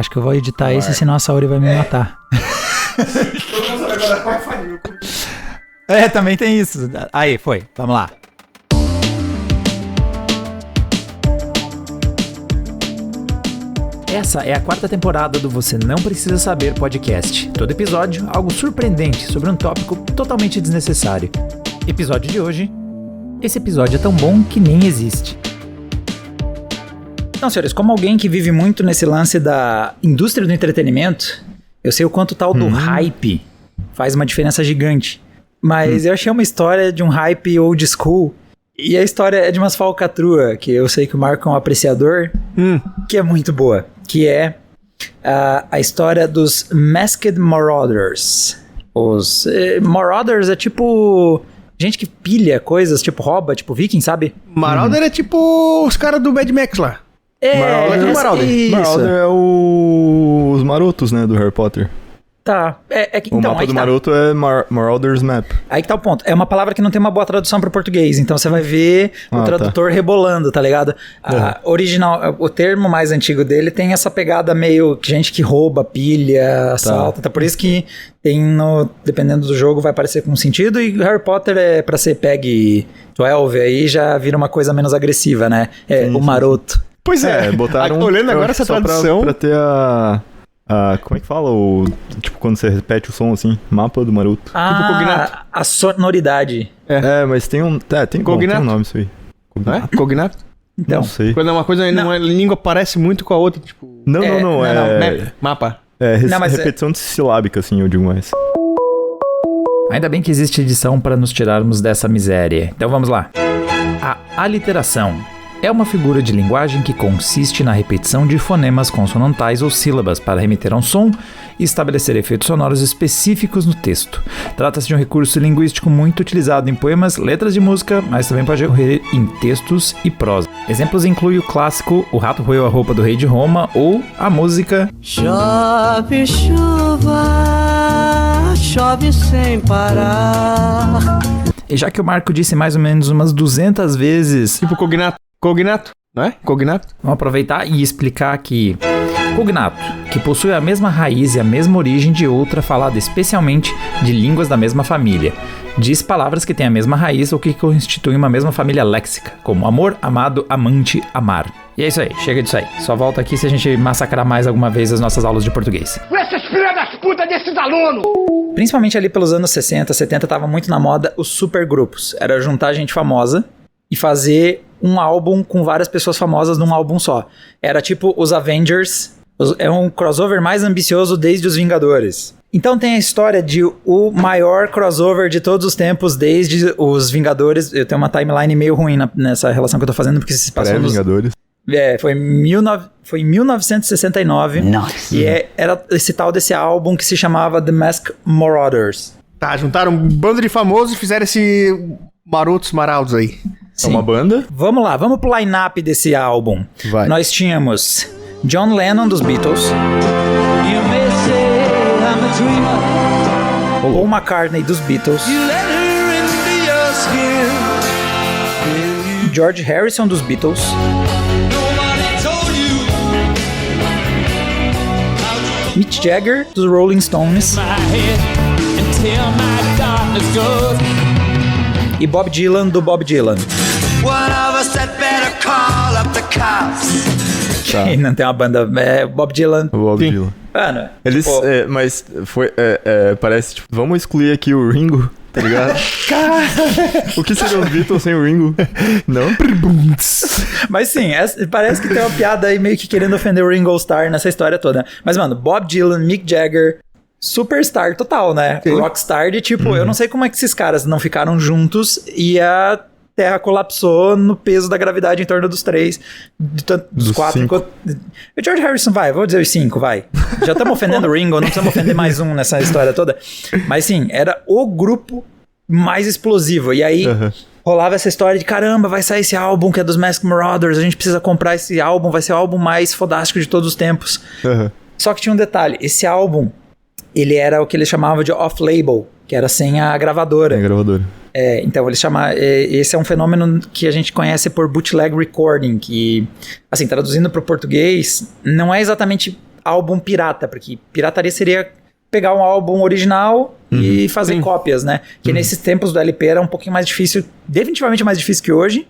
Acho que eu vou editar esse, senão a Saori vai me matar. Também tem isso. Aí, foi. Vamos lá. Essa é a 4ª temporada do Você Não Precisa Saber podcast. Todo episódio, algo surpreendente sobre um tópico totalmente desnecessário. Episódio de hoje: esse episódio é tão bom que nem existe. Então, senhores, como alguém que vive muito nesse lance da indústria do entretenimento, eu sei o quanto o tal do hype faz uma diferença gigante. Mas eu achei uma história de um hype old school. E a história é de umas falcatrua, que eu sei que o Marco é um apreciador, que é muito boa. Que é a história dos Masked Marauders. Os Marauders é tipo gente que pilha coisas, tipo rouba, tipo viking, sabe? Marauder é tipo os caras do Mad Max lá. Marauder. Marauder é os marotos, né, do Harry Potter. Tá. O mapa do Maroto é Marauder's Map. Aí que tá o ponto. É uma palavra que não tem uma boa tradução para o português. Então você vai ver o tradutor rebolando, tá ligado? Original, o termo mais antigo dele tem essa pegada meio gente que rouba, pilha, assalta. Tá. Por isso que tem dependendo do jogo vai parecer com sentido. E Harry Potter é pra ser PEG 12, aí já vira uma coisa menos agressiva, né? O maroto. Pois é. Botaram olhando agora essa tradução pra ter como é que fala? Tipo, quando você repete o som assim, mapa do Maroto. Tipo cognato. A sonoridade. Mas tem um nome isso aí. Cognato? Então, não sei. Quando é uma coisa, uma língua parece muito com a outra, tipo... Não. Mapa. Repetição de silábica, assim, eu digo mais. Ainda bem que existe edição para nos tirarmos dessa miséria. Então vamos lá. A aliteração é uma figura de linguagem que consiste na repetição de fonemas consonantais ou sílabas para remeter a um som e estabelecer efeitos sonoros específicos no texto. Trata-se de um recurso linguístico muito utilizado em poemas, letras de música, mas também pode ocorrer em textos e prosa. Exemplos incluem o clássico O Rato Roeu a Roupa do Rei de Roma ou a música Chove chuva, chove sem parar. E já que o Marco disse mais ou menos umas 200 vezes... Tipo cognato, não é? Cognato. Vamos aproveitar e explicar que cognato, que possui a mesma raiz e a mesma origem de outra falada especialmente de línguas da mesma família, diz palavras que têm a mesma raiz ou que constituem uma mesma família léxica, como amor, amado, amante, amar. E é isso aí, chega disso aí. Só volta aqui se a gente massacrar mais alguma vez as nossas aulas de português. Essas filhas das putas desses alunos! Principalmente ali pelos anos 60, 70, tava muito na moda os supergrupos. Era juntar gente famosa e fazer um álbum com várias pessoas famosas num álbum só. Era tipo os Avengers, é um crossover mais ambicioso desde os Vingadores. Então tem a história de o maior crossover de todos os tempos desde os Vingadores. Eu tenho uma timeline meio ruim nessa relação que eu tô fazendo, porque se passou nos... Vingadores. Foi em 1969. Nossa. E era esse tal desse álbum que se chamava The Masked Marauders. Tá, juntaram um bando de famosos e fizeram esse Maraudos aí. Sim. É uma banda? Vamos lá, vamos pro line-up desse álbum. Vai. Nós tínhamos John Lennon dos Beatles, You may say I'm a dreamer. Paul McCartney dos Beatles, You let her into your skin. George Harrison dos Beatles, Nobody told you Mick Jagger dos Rolling Stones my head until my darkness goes. e Bob Dylan do Bob Dylan. One of us had better call up the cops. Tá. Quem não tem uma banda? Bob Dylan. O Bob Dylan. Mano, Eles, tipo, mas foi, parece, tipo, vamos excluir aqui o Ringo, tá ligado? O que seria os Beatles sem o Ringo? Não? mas sim, parece que tem uma piada aí meio que querendo ofender o Ringo Starr nessa história toda. Mas, mano, Bob Dylan, Mick Jagger, superstar total, né? Sim. Rockstar de tipo, eu não sei como é que esses caras não ficaram juntos e a Terra colapsou no peso da gravidade em torno dos três, dos quatro. 5. O George Harrison vou dizer os 5, vai. Já estamos ofendendo o Ringo, não precisamos ofender mais um nessa história toda. Mas sim, era o grupo mais explosivo. E aí rolava essa história de caramba, vai sair esse álbum que é dos Masked Marauders, a gente precisa comprar esse álbum, vai ser o álbum mais fodástico de todos os tempos. Só que tinha um detalhe, esse álbum, ele era o que eles chamavam de off-label, que era sem a gravadora. Sem a gravadora. Então eles chamam, esse é um fenômeno que a gente conhece por bootleg recording, que, assim, traduzindo para o português, não é exatamente álbum pirata, porque pirataria seria pegar um álbum original e fazer cópias, né? Que nesses tempos do LP era um pouquinho mais difícil, definitivamente mais difícil que hoje,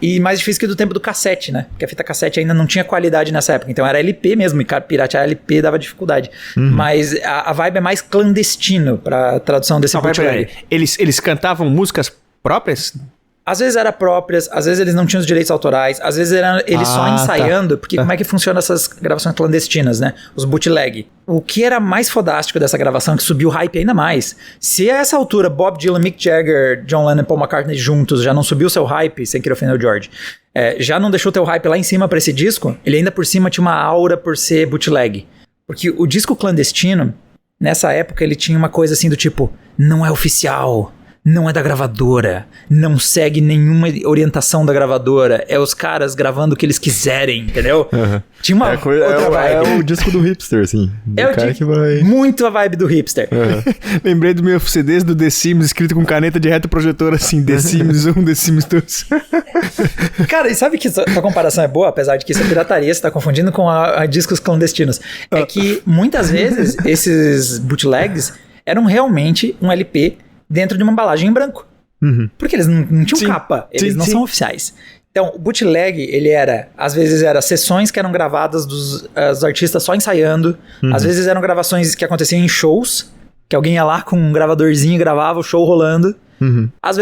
e mais difícil que do tempo do cassete, né? Porque a fita cassete ainda não tinha qualidade nessa época, então era LP mesmo, e piratear LP dava dificuldade. Mas a vibe é mais clandestino pra tradução desse bootleg. Eles cantavam músicas próprias? Às vezes era próprias, às vezes eles não tinham os direitos autorais, às vezes eram eles só ensaiando, porque como é que funcionam essas gravações clandestinas, né? Os bootleg. O que era mais fodástico dessa gravação, que subiu o hype ainda mais, se a essa altura Bob Dylan, Mick Jagger, John Lennon e Paul McCartney juntos já não subiu seu hype, sem querer ofender o George, já não deixou teu hype lá em cima pra esse disco, ele ainda por cima tinha uma aura por ser bootleg. Porque o disco clandestino, nessa época ele tinha uma coisa assim do tipo, não é oficial, não é da gravadora, não segue nenhuma orientação da gravadora, é os caras gravando o que eles quiserem, entendeu? Tinha uma outra vibe. É o disco do hipster, assim. É o cara que vai... Muito a vibe do hipster. Lembrei do meu CDs do The Sims, escrito com caneta de retroprojetor, assim, The Sims 1, The Sims 2. Cara, e sabe que essa comparação é boa, apesar de que isso é pirataria, você tá confundindo com a discos clandestinos. É que, muitas vezes, esses bootlegs eram realmente um LP dentro de uma embalagem em branco. Porque eles não tinham capa, eles não são oficiais. Então, o bootleg, ele era, às vezes era sessões que eram gravadas dos artistas só ensaiando, às vezes eram gravações que aconteciam em shows, que alguém ia lá com um gravadorzinho e gravava o show rolando. Às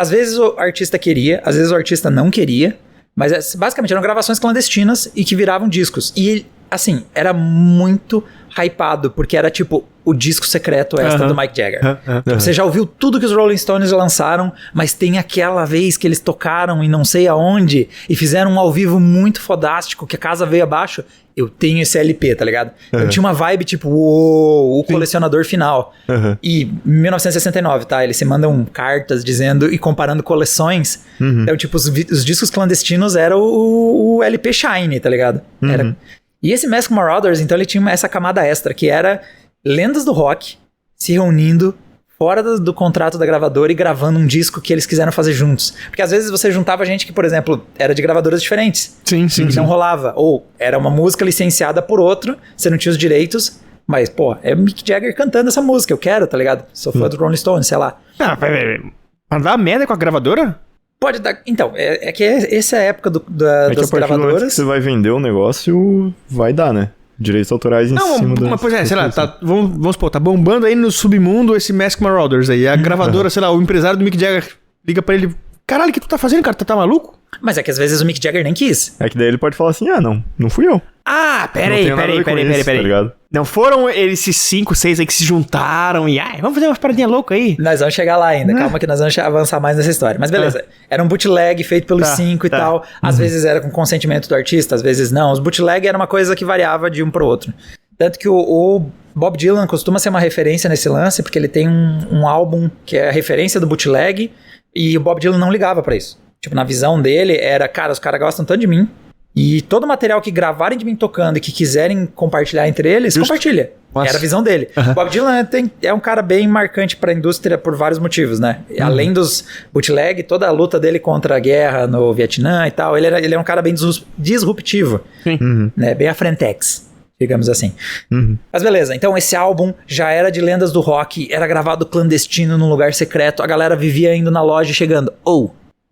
vezes o artista queria, às vezes o artista não queria, mas basicamente eram gravações clandestinas e que viravam discos. E, assim, era muito hypado, porque era tipo o disco secreto extra do Mick Jagger. Você já ouviu tudo que os Rolling Stones lançaram, mas tem aquela vez que eles tocaram em não sei aonde e fizeram um ao vivo muito fodástico, que a casa veio abaixo. Eu tenho esse LP, tá ligado? Eu tinha uma vibe tipo, o colecionador final. E 1969, tá? Eles se mandam cartas dizendo e comparando coleções. Então, tipo, os discos clandestinos eram o LP Shine, tá ligado? E esse Masked Marauders, então, ele tinha essa camada extra, que era lendas do rock se reunindo fora do contrato da gravadora e gravando um disco que eles quiseram fazer juntos. Porque às vezes você juntava gente que, por exemplo, era de gravadoras diferentes. Sim. Não rolava. Ou era uma música licenciada por outro, você não tinha os direitos, mas, pô, é o Mick Jagger cantando essa música, eu quero, tá ligado? Sou fã do Rolling Stones, sei lá. Peraí. Mandar merda com a gravadora? Pode dar... Então, essa é a época das gravadoras. Que você vai vender o negócio, vai dar, né? Direitos autorais em cima do... Mas, pois é, sei lá, vamos supor, tá bombando aí no submundo esse Masked Marauders aí. A gravadora, sei lá, o empresário do Mick Jagger liga pra ele, caralho, o que tu tá fazendo, cara? Tu tá maluco? Mas é que às vezes o Mick Jagger nem quis. É que daí ele pode falar assim, não fui eu. Ah, peraí. Tá ligado? Não foram esses 5, 6 aí que se juntaram e vamos fazer umas paradinhas loucas aí. Nós vamos chegar lá ainda, calma que nós vamos avançar mais nessa história. Mas beleza, era um bootleg feito pelos 5 e tal. Às vezes era com consentimento do artista, às vezes não. Os bootleg era uma coisa que variava de um pro outro. Tanto que o Bob Dylan costuma ser uma referência nesse lance, porque ele tem um álbum que é a referência do bootleg, e o Bob Dylan não ligava pra isso. Tipo, na visão dele era, cara, os caras gostam tanto de mim, e todo material que gravarem de mim tocando e que quiserem compartilhar entre eles, compartilha. Nossa. Era a visão dele. Bob Dylan é um cara bem marcante pra indústria por vários motivos, né? Além dos bootleg, toda a luta dele contra a guerra no Vietnã e tal, ele é um cara bem disruptivo. Né? Bem a frentex, digamos assim. Mas beleza, então esse álbum já era de lendas do rock, era gravado clandestino num lugar secreto, a galera vivia indo na loja e chegando,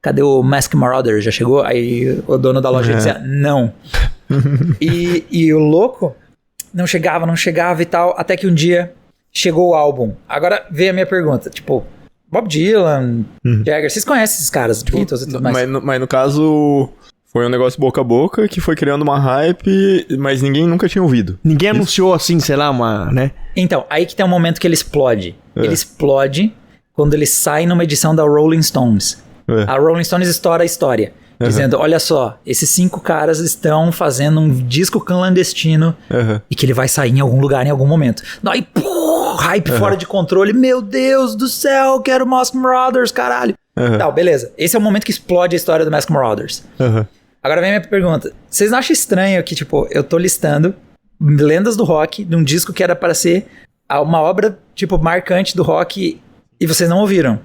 cadê o Masked Marauder? Já chegou? Aí o dono da loja dizia, não. E o louco não chegava e tal, até que um dia chegou o álbum. Agora veio a minha pergunta, tipo, Bob Dylan, Jagger, vocês conhecem esses caras, Beatles e tudo mais? Mas no caso, foi um negócio boca a boca que foi criando uma hype, mas ninguém nunca tinha ouvido. Ninguém anunciou assim, sei lá, né? Então, aí que tem um momento que ele explode. Ele explode quando ele sai numa edição da Rolling Stones. A Rolling Stones estoura a história, dizendo, olha só, esses 5 caras estão fazendo um disco clandestino e que ele vai sair em algum lugar em algum momento. Aí, hype fora de controle, meu Deus do céu, quero Masked Marauders, caralho. Tá, beleza. Esse é o momento que explode a história do Masked Marauders. Agora vem a minha pergunta. Vocês não acham estranho que, tipo, eu tô listando lendas do rock de um disco que era para ser uma obra, tipo, marcante do rock e vocês não ouviram?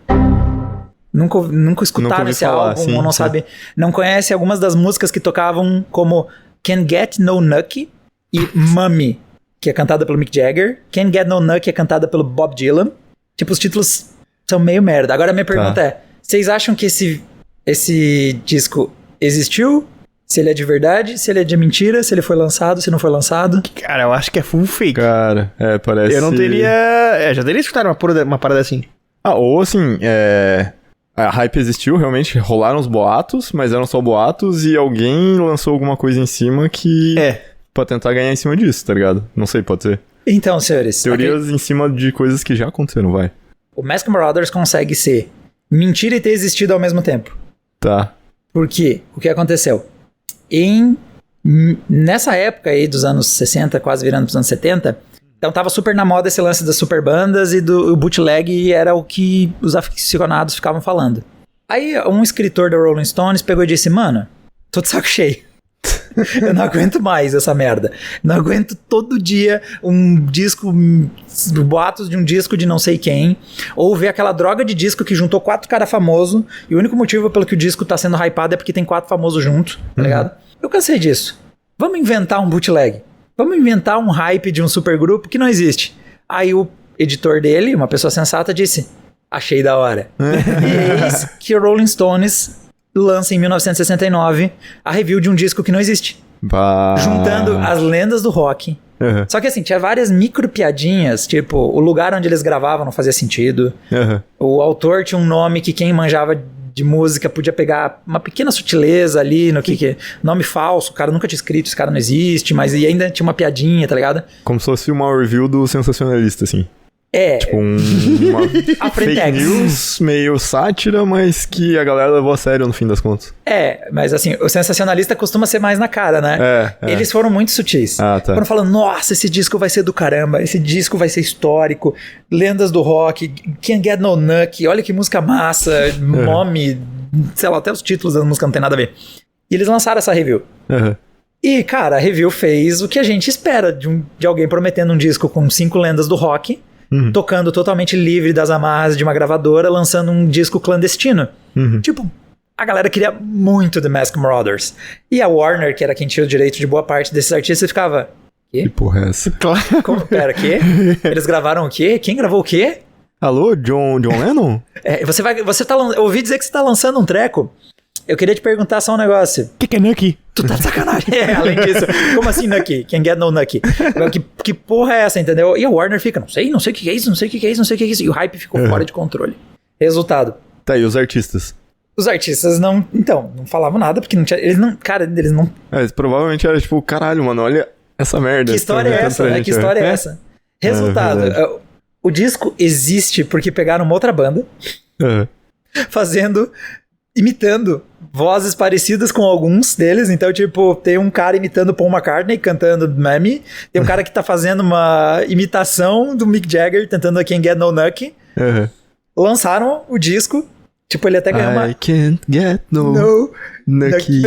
Nunca escutaram esse álbum, ou não sabe, não conhece algumas das músicas que tocavam como Can't Get No Nucky, e Mummy, que é cantada pelo Mick Jagger, Can't Get No Nut, que é cantada pelo Bob Dylan. Tipo, os títulos são meio merda. Agora a minha pergunta é, vocês acham que esse disco existiu? Se ele é de verdade, se ele é de mentira, se ele foi lançado, se não foi lançado? Cara, eu acho que é full fake. Cara, parece... Eu não teria... já teria escutado uma parada assim. Ou assim, a hype existiu, realmente, rolaram os boatos, mas eram só boatos e alguém lançou alguma coisa em cima que... Pra tentar ganhar em cima disso, tá ligado? Não sei, pode ser. Então, senhores... Teorias em cima de coisas que já aconteceram, vai. O Mask Marauders consegue ser mentira e ter existido ao mesmo tempo. Tá. Por quê? O que aconteceu? Nessa época aí dos anos 60, quase virando pros anos 70, então tava super na moda esse lance das super bandas e o bootleg era o que os aficionados ficavam falando. Aí um escritor da Rolling Stones pegou e disse, mano, tô de saco cheio. Eu não aguento mais essa merda. Não aguento todo dia um disco, boatos de um disco de não sei quem, ou ver aquela droga de disco que juntou 4 caras famosos e o único motivo pelo que o disco tá sendo hypado é porque tem 4 famosos juntos, tá ligado? Eu cansei disso. Vamos inventar um bootleg. Vamos inventar um hype de um supergrupo que não existe. Aí o editor dele, uma pessoa sensata, disse, achei da hora. E eis que o Rolling Stones lança em 1969 a review de um disco que não existe. Juntando as lendas do rock. Só que assim, tinha várias micro piadinhas, tipo, o lugar onde eles gravavam não fazia sentido. O autor tinha um nome que quem manjava de música podia pegar uma pequena sutileza ali no que nome falso, o cara nunca tinha escrito, esse cara não existe, mas e ainda tinha uma piadinha, tá ligado? Como se fosse uma review do Sensacionalista, assim. Tipo uma fake news, meio sátira, mas que a galera levou a sério no fim das contas. Mas assim, o Sensacionalista costuma ser mais na cara, né? Eles foram muito sutis. Foram falando, nossa, esse disco vai ser do caramba, esse disco vai ser histórico, lendas do rock, Can't Get No Nut, olha que música massa, Mommy, sei lá, até os títulos da música não tem nada a ver. E eles lançaram essa review. E, cara, a review fez o que a gente espera de alguém prometendo um disco com 5 lendas do rock, tocando totalmente livre das amarras de uma gravadora, lançando um disco clandestino. Tipo, a galera queria muito The Mask Marauders. E a Warner, que era quem tinha o direito de boa parte desses artistas, ficava... Quê? Que porra é essa? Como? Pera, quê? Eles gravaram o quê? Quem gravou o quê? Alô, John Lennon? Eu ouvi dizer que você tá lançando um treco. Eu queria te perguntar só um negócio. O que é Nucky? Tu tá de sacanagem. Além disso. Como assim Nucky? Can't Get No Nucky? Que porra é essa, entendeu? E a Warner fica, não sei o que é isso, não sei o que é isso. E o hype ficou fora de controle. Resultado. Tá, e os artistas? Os artistas não falavam nada, porque não tinha, eles não... provavelmente era tipo, caralho, mano, olha essa merda. Que história é essa? Que história é essa? Resultado, o disco existe porque pegaram uma outra banda, imitando vozes parecidas com alguns deles. Então, tipo, tem um cara imitando Paul McCartney cantando Mammy, tem um cara que tá fazendo uma imitação do Mick Jagger tentando Can't Get No Nucky. Lançaram o disco, tipo, ele até ganhou uma... I can't get no Nucky.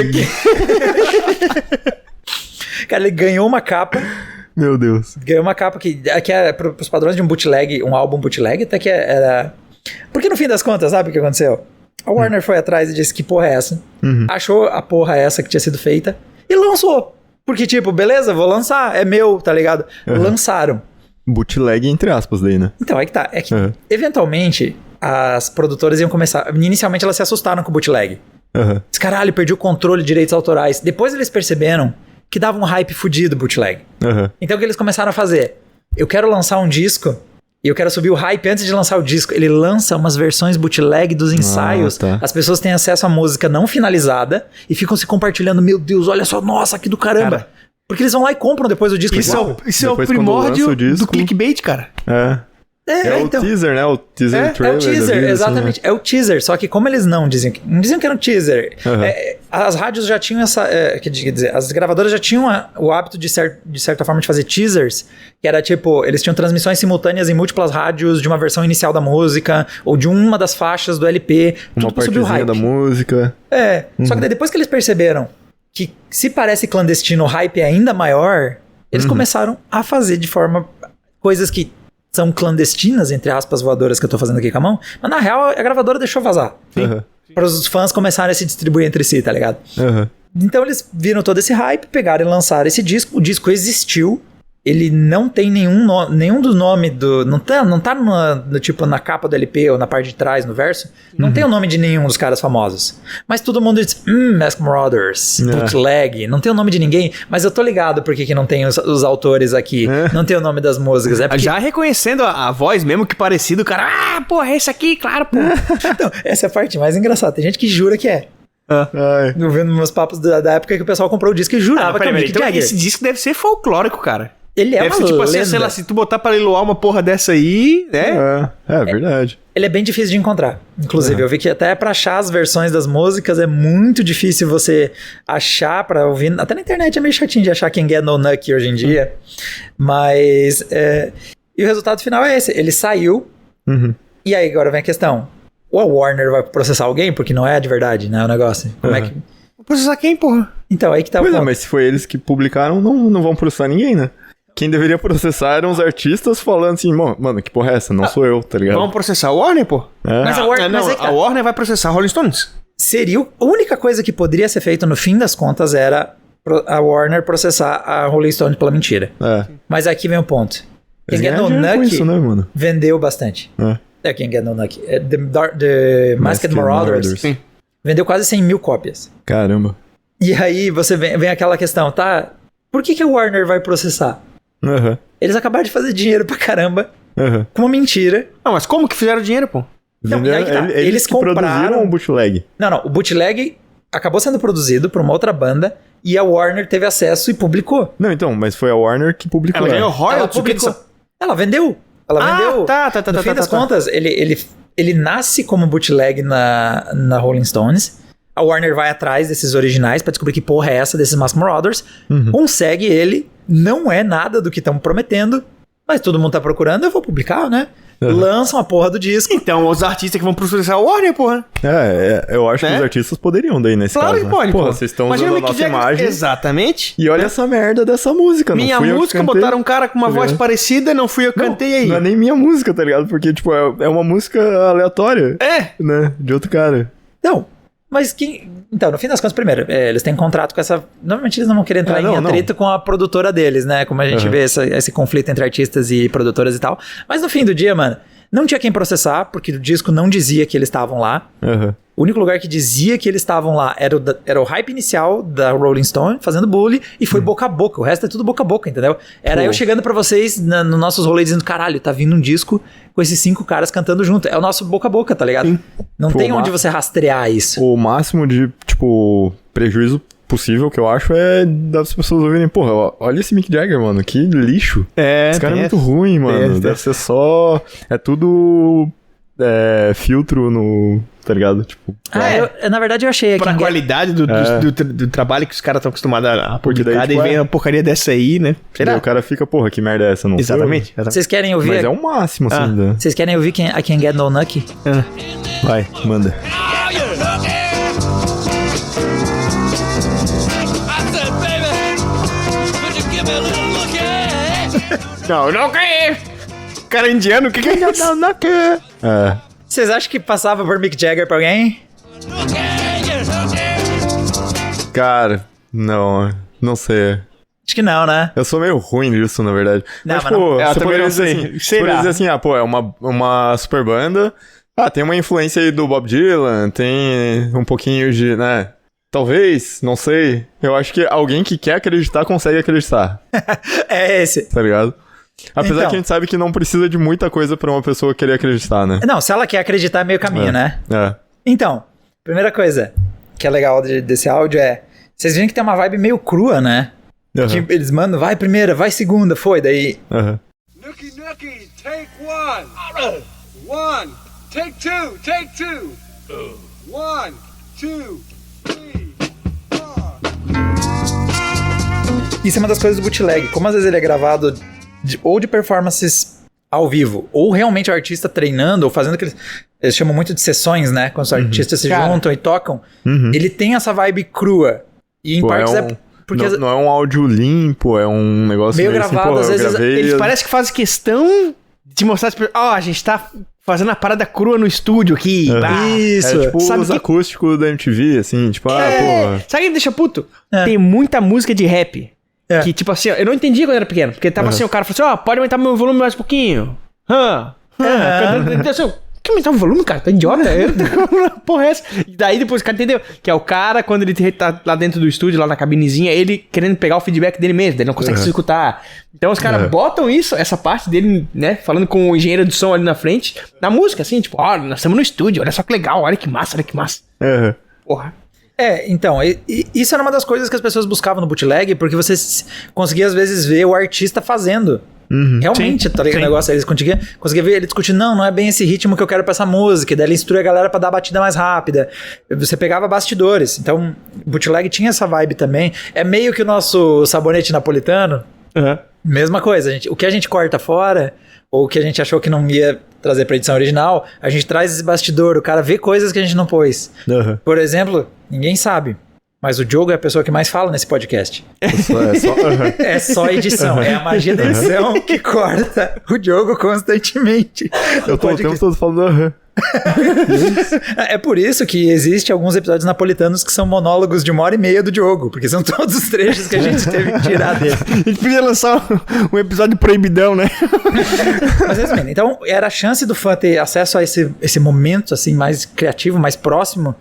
Cara, ele ganhou uma capa. Meu Deus. Ganhou uma capa que é pros padrões de um bootleg, um álbum bootleg, até que era... Porque no fim das contas, sabe o que aconteceu? A Warner foi atrás e disse que porra é essa. Achou a porra essa que tinha sido feita e lançou. Porque tipo, beleza, vou lançar, é meu, tá ligado? Lançaram. Bootleg entre aspas daí, né? Então, é que tá. É que eventualmente as produtoras iam começar... Inicialmente elas se assustaram com o bootleg. Diz, caralho, perdi o controle de direitos autorais. Depois eles perceberam que dava um hype fudido bootleg. Então o que eles começaram a fazer? Eu quero lançar um disco... E eu quero subir o hype antes de lançar o disco. Ele lança umas versões bootleg dos ensaios. As pessoas têm acesso à música não finalizada e ficam se compartilhando. Meu Deus, olha só, nossa, que do caramba. Porque eles vão lá e compram depois o disco. Isso é o primórdio do clickbait, cara. É o teaser, né? O teaser trailer. É o teaser, vida, exatamente. Assim, né? É o teaser, só que como eles não diziam que era um teaser, as rádios já tinham essa... quer dizer, as gravadoras já tinham o hábito de certa forma de fazer teasers, que era tipo, eles tinham transmissões simultâneas em múltiplas rádios de uma versão inicial da música, ou de uma das faixas do LP. Uma partezinha da música. Só que daí depois que eles perceberam que se parece clandestino, o hype é ainda maior, eles começaram a fazer de forma... coisas que são clandestinas, entre aspas voadoras que eu tô fazendo aqui com a mão, mas na real a gravadora deixou vazar. Para os fãs começarem a se distribuir entre si, tá ligado? Então eles viram todo esse hype, pegaram e lançaram esse disco. O disco existiu. Ele não tem nenhum do nome do... Não tá tipo na capa do LP ou na parte de trás, no verso. Não tem o nome de nenhum dos caras famosos. Mas todo mundo diz, Mask Marauders, Bootleg. Não tem o nome de ninguém. Mas eu tô ligado porque que não tem os autores aqui. Não tem o nome das músicas. É porque... Já reconhecendo a voz mesmo que parecido, o cara... porra, é esse aqui, claro, pô. Então, essa é a parte mais engraçada. Tem gente que jura que é. Eu vendo meus papos da época que o pessoal comprou o disco e jurava que é o Mick Jagger. Esse disco deve ser folclórico, cara. Ele é deve uma ser tipo lenda. assim, sei lá, se tu botar pra leiloar uma porra dessa aí, né? É verdade. Ele é bem difícil de encontrar. Inclusive, eu vi que até pra achar as versões das músicas é muito difícil você achar pra ouvir. Até na internet é meio chatinho de achar quem Get No Nucky hoje em dia. Mas... E o resultado final é esse. Ele saiu. E aí agora vem a questão. Ou a Warner vai processar alguém? Porque não é de verdade, né? O negócio. Como é que... Processar quem, porra? Então, aí que tá o Pois ponto. mas se foi eles que publicaram, não vão processar ninguém, né? Quem deveria processar eram os artistas falando assim, mano, que porra é essa? Não sou eu, tá ligado? Vamos processar a Warner, pô? Mas a Warner, mas é que tá. A Warner vai processar a Rolling Stones. Seria a única coisa que poderia ser feita no fim das contas era a Warner processar a Rolling Stone pela mentira. Mas aqui vem o ponto. Quem Get No Nucky né, vendeu bastante. Quem Get No Nucky. The Masked Marauders. Sim. Vendeu quase 100 mil cópias. Caramba. E aí você vem aquela questão, tá? Por que a Warner vai processar? Eles acabaram de fazer dinheiro pra caramba com uma mentira. Não, mas como que fizeram dinheiro, pô? Então, e aí que tá. Eles que produziram o bootleg. Não, o bootleg acabou sendo produzido por uma outra banda e a Warner teve acesso e publicou. Não, então, mas foi a Warner que publicou. Ela ganhou Ela royalties. publicou. Ela vendeu. Ela vendeu. No fim das contas, ele nasce como bootleg na Rolling Stones. A Warner vai atrás desses originais pra descobrir que porra é essa desses Masked Marauders. Consegue ele. Não é nada do que estão prometendo. Mas todo mundo tá procurando, eu vou publicar, né? Lançam a porra do disco. Então, os artistas que vão processar a Warner, porra. Eu acho que os artistas poderiam daí nesse claro caso. Que pode, porra, vocês estão usando a nossa imagem. Exatamente. E olha essa merda dessa música. Minha música, botaram um cara com uma voz parecida, não fui eu que cantei aí. Não é nem minha música, tá ligado? Porque, tipo, é uma música aleatória. Né? De outro cara. Não. Mas quem... Então, no fim das contas, primeiro, eles têm contrato com essa... Normalmente eles não vão querer entrar em atrito com a produtora deles, né? Como a gente vê esse conflito entre artistas e produtoras e tal. Mas no fim do dia, mano, não tinha quem processar, porque o disco não dizia que eles estavam lá. O único lugar que dizia que eles estavam lá era o hype inicial da Rolling Stone, fazendo bullying, e foi boca a boca. O resto é tudo boca a boca, entendeu? Era eu chegando pra vocês nos nossos rolês dizendo, caralho, tá vindo um disco com esses 5 caras cantando junto. É o nosso boca a boca, tá ligado? Não tem onde você rastrear isso. O máximo de, tipo, prejuízo possível que eu acho é das pessoas ouvirem, porra, olha esse Mick Jagger, mano, que lixo. Esse cara é muito ruim, mano. Deve ser só... É tudo... filtro no... Tá ligado? Tipo... Na verdade eu achei... Pra qualidade do trabalho que os caras estão acostumados a publicar, daí vem uma porcaria dessa aí, né? Será? O cara fica, porra, que merda é essa? Não Exatamente. Vocês querem ouvir... Mas é o máximo, assim. Vocês querem ouvir I Can Get No Nucky? Vai, manda. Não quer! Cara indiano, o que é isso? Não quer! Vocês acham que passava por Mick Jagger pra alguém? Cara, não sei. Acho que não, né? Eu sou meio ruim nisso, na verdade. Não, mas, mas pô, não. você poderia dizer assim, é uma super banda. Tem uma influência aí do Bob Dylan, tem um pouquinho de, né? Talvez, não sei. Eu acho que alguém que quer acreditar consegue acreditar. É esse. Tá ligado? Apesar Então. que a gente sabe que não precisa de muita coisa pra uma pessoa querer acreditar, né? Não, se ela quer acreditar é meio caminho, né? É. Então, primeira coisa que é legal desse áudio é... Vocês viram que tem uma vibe meio crua, né? Que eles mandam, vai primeira, vai segunda, foi, daí... Nookie, nookie, take one. One, take two, take two. 1, 2, 3, 4. Isso é uma das coisas do bootleg. Como às vezes ele é gravado ou de performances ao vivo, ou realmente o artista treinando, ou fazendo aqueles... Eles chamam muito de sessões, né? Quando os artistas se juntam e tocam. Ele tem essa vibe crua. E em partes porque não é um áudio limpo, é um negócio meio gravado, assim, às vezes Eles parecem que fazem questão de mostrar, tipo, a gente tá fazendo a parada crua no estúdio aqui. Isso. É tipo Sabe os que- acústicos da MTV, assim, tipo, porra. Sabe o que me deixa puto? É. Tem muita música de rap. É. Que, tipo assim, ó, eu não entendia quando eu era pequeno. Porque tava assim, o cara falou assim, pode aumentar meu volume mais um pouquinho. Cantando assim, que aumentar o volume, cara? Tá idiota? Porra é essa? E daí depois o cara entendeu. Que é o cara, quando ele tá lá dentro do estúdio, lá na cabinezinha, ele querendo pegar o feedback dele mesmo, ele não consegue se escutar. Então os caras botam isso, essa parte dele, né, falando com o engenheiro de som ali na frente, na música, assim, tipo, nós estamos no estúdio, olha só que legal, olha que massa. Porra. Então, isso era uma das coisas que as pessoas buscavam no bootleg, porque você conseguia às vezes ver o artista fazendo. Realmente, tá ligado? O negócio, eles conseguiam ver ele discutindo, não é bem esse ritmo que eu quero pra essa música, e daí ele instrui a galera pra dar a batida mais rápida. Você pegava bastidores, então bootleg tinha essa vibe também. É meio que o nosso sabonete napolitano, mesma coisa, o que a gente corta fora, ou o que a gente achou que não ia trazer pra edição original, a gente traz esse bastidor, o cara vê coisas que a gente não pôs. Por exemplo, ninguém sabe, mas o Diogo é a pessoa que mais fala nesse podcast. É só edição. É a magia da edição que corta o Diogo constantemente. Eu tô o tempo todo falando É por isso que existe alguns episódios napolitanos que são monólogos de 1h30 do Diogo, porque são todos os trechos que a gente teve que tirar dele. A gente podia lançar um episódio proibidão, né? Mas resumindo, então era a chance do fã ter acesso a esse momento assim mais criativo, mais próximo.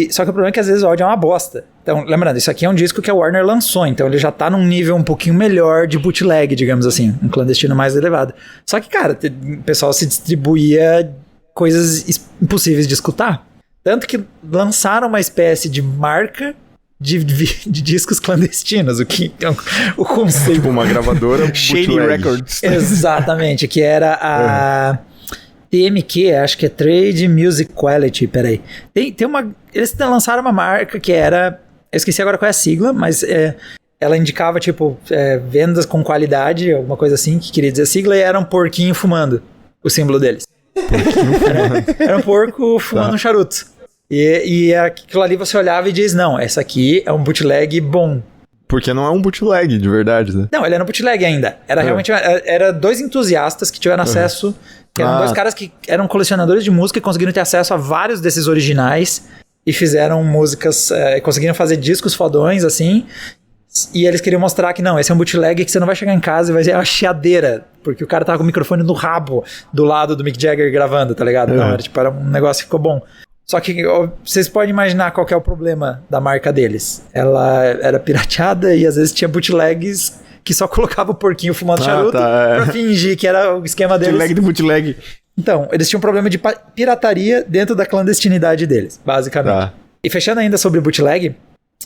Só que o problema é que às vezes o áudio é uma bosta. Então, lembrando, isso aqui é um disco que a Warner lançou, então ele já tá num nível um pouquinho melhor de bootleg, digamos assim, um clandestino mais elevado. Só que, cara, o pessoal se distribuía coisas impossíveis de escutar. Tanto que lançaram uma espécie de marca de discos clandestinos, o que é o conceito. Tipo uma gravadora Shady bootleg. Records. Exatamente, que era a TMQ, acho que é Trade Music Quality, peraí. Eles lançaram uma marca que era, eu esqueci agora qual é a sigla, mas ela indicava, tipo, vendas com qualidade, alguma coisa assim, que queria dizer a sigla, e era um porquinho fumando, o símbolo deles. Era um porco fumando um charuto. E aquilo ali você olhava e diz, não, essa aqui é um bootleg bom. Porque não é um bootleg, de verdade, né? Não, ele era um bootleg ainda. Era realmente... Era dois entusiastas que tiveram acesso... Eram dois caras que eram colecionadores de música e conseguiram ter acesso a vários desses originais e fizeram músicas... conseguiram fazer discos fodões, assim. E eles queriam mostrar que não, esse é um bootleg que você não vai chegar em casa e vai ser uma chiadeira. Porque o cara tava com o microfone no rabo do lado do Mick Jagger gravando, tá ligado? Não, era um negócio que ficou bom. Só que vocês podem imaginar qual que é o problema da marca deles. Ela era pirateada e às vezes tinha bootlegs que só colocava o porquinho fumando charuto pra fingir que era o esquema deles. Bootleg do bootleg. Então, eles tinham um problema de pirataria dentro da clandestinidade deles, basicamente. E fechando ainda sobre o bootleg,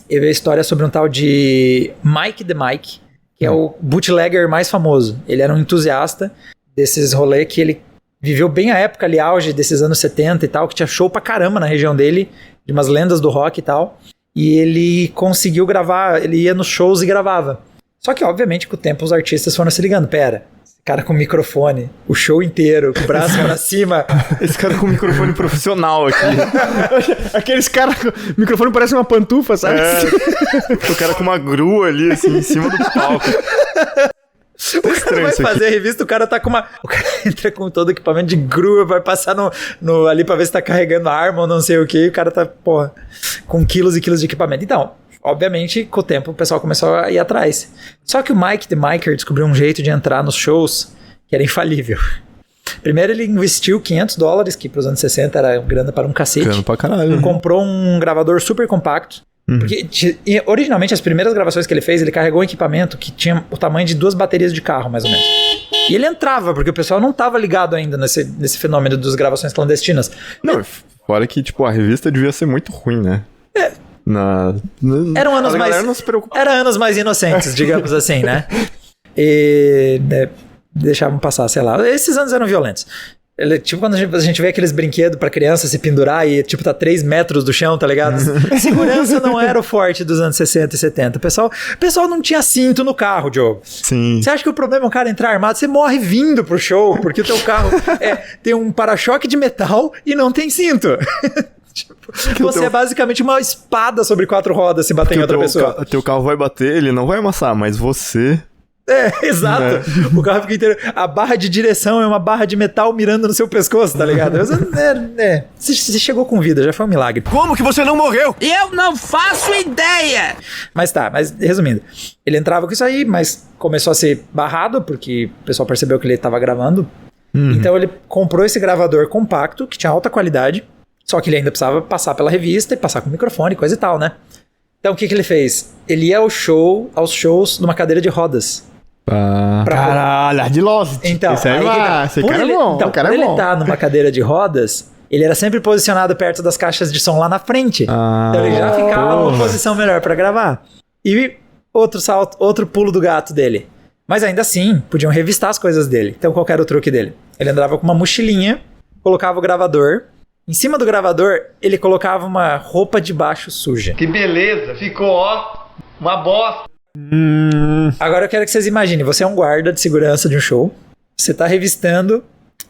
eu vi a história sobre um tal de Mike the Mike, que é o bootlegger mais famoso. Ele era um entusiasta desses rolês que ele viveu bem a época ali, auge desses anos 70 e tal, que tinha show pra caramba na região dele, de umas lendas do rock e tal. E ele conseguiu gravar, ele ia nos shows e gravava. Só que, obviamente, com o tempo os artistas foram se ligando. Pera, esse cara com microfone, o show inteiro, com o braço pra cima. Esse cara com microfone profissional aqui. Aqueles caras com microfone parece uma pantufa, sabe? O cara com uma grua ali, assim, em cima do palco. O cara vai fazer a revista, o cara tá com uma... O cara entra com todo o equipamento de grua, vai passar ali pra ver se tá carregando arma ou não sei o que, e o cara tá, porra, com quilos e quilos de equipamento. Então, obviamente, com o tempo o pessoal começou a ir atrás. Só que o Mike the Miker descobriu um jeito de entrar nos shows que era infalível. Primeiro ele investiu $500, que pros anos 60 era grana para um cacete. Grana pra caralho. Comprou um gravador super compacto. Porque originalmente as primeiras gravações que ele fez, ele carregou um equipamento que tinha o tamanho de 2 baterias de carro, mais ou menos. E ele entrava, porque o pessoal não tava ligado ainda nesse fenômeno das gravações clandestinas. Não, fora que, tipo, a revista devia ser muito ruim, né? Eram anos mais... não se preocupava. Eram anos mais inocentes, digamos assim, né? E deixavam passar, sei lá. Esses anos eram violentos. Tipo quando a gente vê aqueles brinquedos pra criança se pendurar e tipo tá 3 metros do chão, tá ligado? Segurança não era o forte dos anos 60 e 70. O pessoal não tinha cinto no carro, Diogo. Sim. Você acha que o problema é o cara entrar armado? Você morre vindo pro show, porque o teu carro tem um para-choque de metal e não tem cinto. Tipo, você é basicamente uma espada sobre 4 rodas se bater em outra pessoa. Teu carro vai bater, ele não vai amassar, mas você... Exato. O carro fica inteiro. A barra de direção é uma barra de metal mirando no seu pescoço, tá ligado? Você chegou com vida, já foi um milagre. Como que você não morreu? Eu não faço ideia! Mas resumindo, ele entrava com isso aí, mas começou a ser barrado, porque o pessoal percebeu que ele tava gravando. Então ele comprou esse gravador compacto, que tinha alta qualidade, só que ele ainda precisava passar pela revista e passar com microfone, coisa e tal, né? Então o que ele fez? Ele ia aos shows numa cadeira de rodas. Caralho, Hardlost. Então, esse cara é bom. Então, quando ele tá numa cadeira de rodas, ele era sempre posicionado perto das caixas de som lá na frente. Então ele já ficava numa posição melhor pra gravar. E outro pulo do gato dele. Mas ainda assim, podiam revistar as coisas dele. Então qual era o truque dele? Ele andava com uma mochilinha, colocava o gravador. Em cima do gravador, ele colocava uma roupa de baixo suja. Que beleza, ficou ó, uma bosta. Agora eu quero que vocês imaginem, você é um guarda de segurança de um show, você tá revistando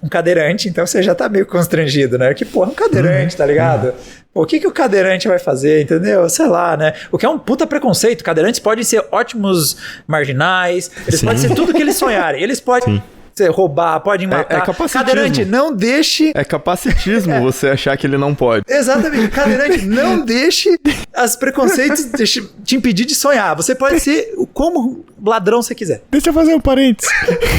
um cadeirante, então você já tá meio constrangido, né? Que porra, um cadeirante, tá ligado? Pô, o que o cadeirante vai fazer, entendeu? Sei lá, né? O que é um puta preconceito. Cadeirantes podem ser ótimos marginais, eles podem ser tudo que eles sonharem. Eles podem roubar, podem matar. É capacitismo. Cadeirante, não deixe... É capacitismo você achar que ele não pode. Exatamente. Cadeirante, não deixe os preconceitos te impedir de sonhar. Você pode ser como ladrão você quiser. Deixa eu fazer um parênteses.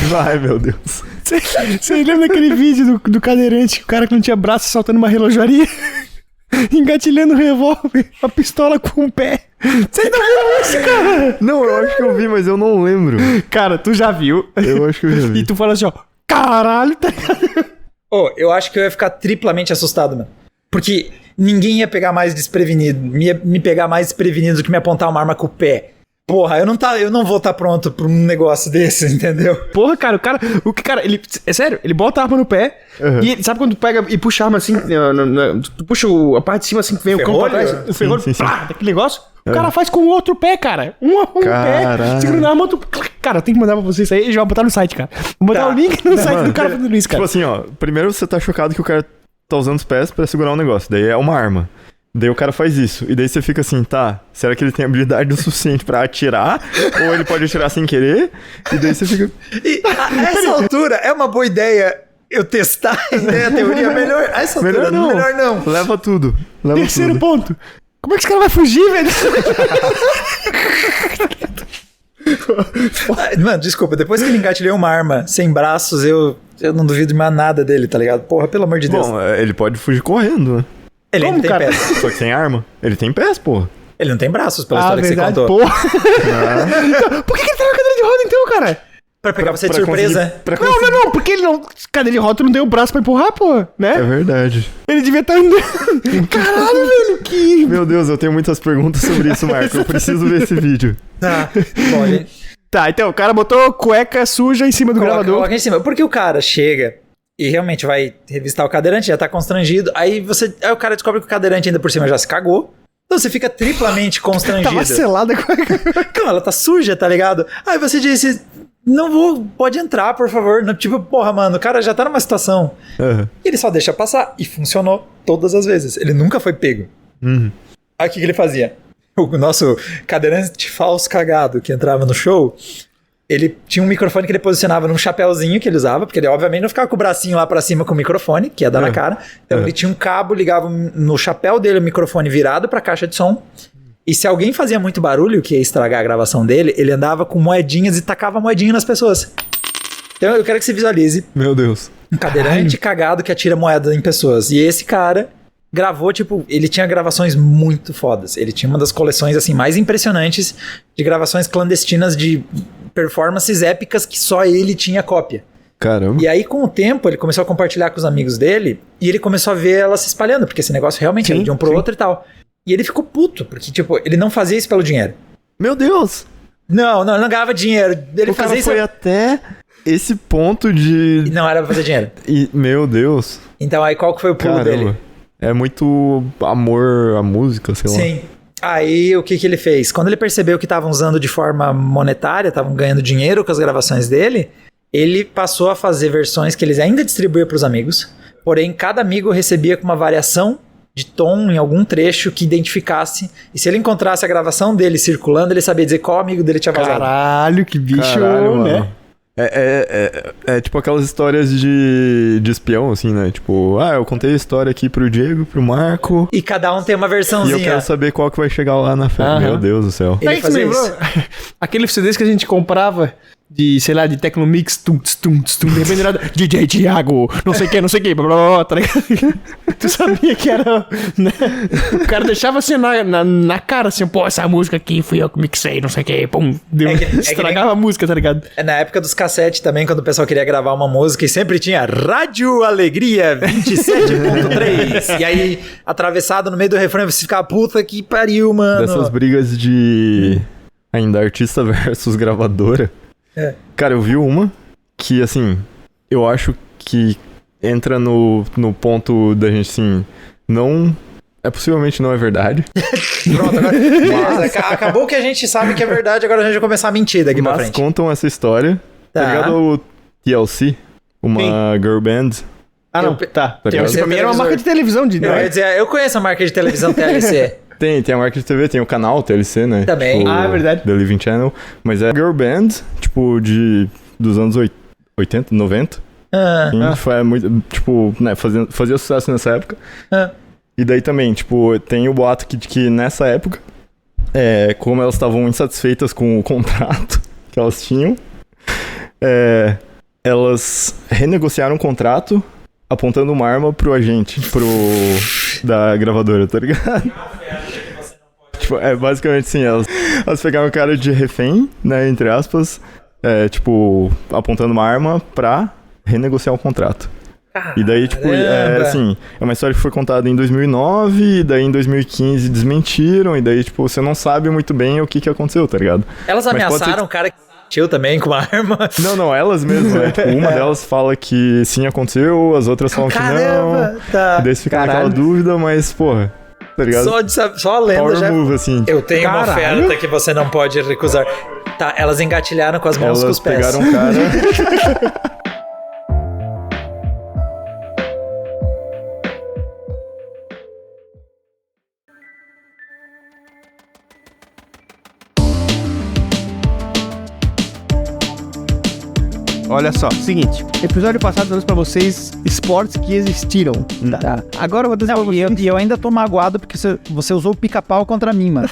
Vai, meu Deus. Você lembra daquele vídeo do cadeirante, o cara que não tinha braço saltando uma relojaria? Engatilhando o revólver, a pistola com o pé. Você não viu isso, cara? Não, eu acho que eu vi, mas eu não lembro. Cara, tu já viu. Eu acho que eu já vi. E tu fala assim, ó, caralho, tá ligado? Eu acho que eu ia ficar triplamente assustado, mano. Porque ninguém ia pegar mais desprevenido. Ia me pegar mais desprevenido do que me apontar uma arma com o pé. Porra, eu não vou estar pronto pra um negócio desse, entendeu? Porra, cara, ele... É sério, ele bota a arma no pé e ele, sabe quando tu pega e puxa a arma assim, tu puxa a parte de cima assim, que vem o cão pra trás, o ferrolho, plá, daquele negócio, o cara faz com o outro pé, cara. Um pé, segurando a arma, outro... Cara, eu tenho que mandar pra vocês isso aí e já vou botar no site, cara. Vou botar o link no site do cara fazendo isso, cara. Tipo assim, ó, primeiro você tá chocado que o cara tá usando os pés pra segurar um negócio, daí é uma arma. Daí o cara faz isso. E daí você fica assim, tá, será que ele tem habilidade o suficiente pra atirar? Ou ele pode atirar sem querer? E daí você fica... E a essa altura é uma boa ideia eu testar a teoria melhor. A essa altura melhor não. Leva tudo. Terceiro ponto. Como é que esse cara vai fugir, velho? Mano, desculpa, depois que ele engatilhou uma arma sem braços, eu não duvido mais nada dele, tá ligado? Porra, pelo amor de Deus. Bom, ele pode fugir correndo, né? Ele não tem pés. Só que sem arma. Ele tem pés, porra. Ele não tem braços, pela história verdade, que você contou. Porra. Então, por que ele tá na cadeira de roda então, cara? Pra pegar você de surpresa. Não, porque ele não... Cadeira de roda tu não tem o braço pra empurrar, pô, né? É verdade. Ele devia estar andando. Caralho, velho, que... Meu Deus, eu tenho muitas perguntas sobre isso, Marco. Eu preciso ver esse vídeo. Tá, pode. Tá, então o cara botou cueca suja em cima do gravador. Coloca em cima. Porque o cara chega... E realmente vai revistar o cadeirante, já tá constrangido. Aí o cara descobre que o cadeirante ainda por cima já se cagou. Então você fica triplamente constrangido. Tava selada com a... Não, ela tá suja, tá ligado? Aí você disse, não vou, pode entrar, por favor. Tipo, porra, mano, o cara já tá numa situação. E ele só deixa passar. E funcionou todas as vezes. Ele nunca foi pego. Aí o que ele fazia? O nosso cadeirante falso cagado que entrava no show... Ele tinha um microfone que ele posicionava num chapéuzinho que ele usava, porque ele obviamente não ficava com o bracinho lá pra cima com o microfone, que ia dar na cara. Então ele tinha um cabo, ligava no chapéu dele o microfone virado pra caixa de som. E se alguém fazia muito barulho, que ia estragar a gravação dele, ele andava com moedinhas e tacava moedinha nas pessoas. Então eu quero que você visualize. Meu Deus. Um cadeirante cagado que atira moeda em pessoas. E esse cara gravou, tipo, ele tinha gravações muito fodas. Ele tinha uma das coleções, assim, mais impressionantes de gravações clandestinas de performances épicas que só ele tinha cópia. Caramba. E aí, com o tempo, ele começou a compartilhar com os amigos dele e ele começou a ver ela se espalhando, porque esse negócio realmente era de um pro outro e tal. E ele ficou puto, porque, tipo, ele não fazia isso pelo dinheiro. Meu Deus! Não, ele não ganhava dinheiro. Ele fazia isso... foi até esse ponto de... Não era pra fazer dinheiro. Meu Deus. Então, aí qual que foi o pulo dele? É muito amor à música, sei lá. Sim. Aí, o que ele fez? Quando ele percebeu que estavam usando de forma monetária, estavam ganhando dinheiro com as gravações dele, ele passou a fazer versões que eles ainda distribuía para os amigos, porém, cada amigo recebia com uma variação de tom em algum trecho que identificasse. E se ele encontrasse a gravação dele circulando, ele sabia dizer qual amigo dele tinha vazado. Caralho, que bicho, né? Mano. É tipo aquelas histórias de espião, assim, né? Tipo, eu contei a história aqui pro Diego, pro Marco. E cada um tem uma E versãozinha. eu quero saber qual que vai chegar lá na festa. Meu Deus do céu. Ele Isso me fazia lembrou? isso. Aquele CDs que a gente comprava de, sei lá, de Tecnomix, de repente era DJ Thiago, não sei o que, blá, blá, blá, tá ligado? Tu sabia que era, né? O cara deixava assim na cara, assim, pô, essa música aqui fui eu que mixei, não sei o que, pum, estragava a música, tá ligado? É na época dos cassetes também, quando o pessoal queria gravar uma música e sempre tinha Rádio Alegria 27.3. E aí, atravessado no meio do refrão, você ficava, puta que pariu, mano. Dessas brigas de ainda artista versus gravadora. Cara, eu vi uma que, assim, eu acho que entra no ponto da gente, assim, não... possivelmente não é verdade. Pronto, agora... Beleza, acabou que a gente sabe que é verdade, agora a gente vai começar a mentir daqui pra Mas frente. contam essa história. Tá ligado o TLC? Uma girl band. Ah, não, Eu- tá. TLC Pra mim era uma marca de televisão de... Eu ia dizer, eu conheço a marca de televisão TLC. Tem a marca de TV, tem o canal TLC, né? Também. Tipo, Ah, é verdade. The Living Channel. Mas é girl band, tipo, dos anos 80, 90. Sim, foi muito, tipo, né, fazia sucesso nessa época. E daí também, tipo, tem o boato que nessa época, como elas estavam insatisfeitas com o contrato que elas tinham, elas renegociaram o contrato apontando uma arma pro agente, da gravadora, tá ligado? Tipo, basicamente sim, elas pegaram o cara de refém, né, entre aspas, tipo, apontando uma arma pra renegociar o contrato. E daí, tipo, assim, é uma história que foi contada em 2009, e daí em 2015 desmentiram, e daí, tipo, você não sabe muito bem o que aconteceu, tá ligado? Elas Mas pode ameaçaram ser o cara que mentiu também com uma arma. Não, elas mesmas, né? Tipo, uma delas fala que sim aconteceu, as outras falam que não. Tá. E daí você fica naquela dúvida, mas, porra, tá ligado? Só a lenda Power já... move, assim. Eu tenho uma Caralho. oferta que você não pode recusar. Tá, elas engatilharam com as mãos e com Elas os pés. pegaram um cara... Olha só, seguinte, episódio passado eu trouxe pra vocês esportes que existiram. Tá. Agora eu vou trazer pra vocês... E eu ainda tô magoado porque você usou o pica-pau contra mim, mano.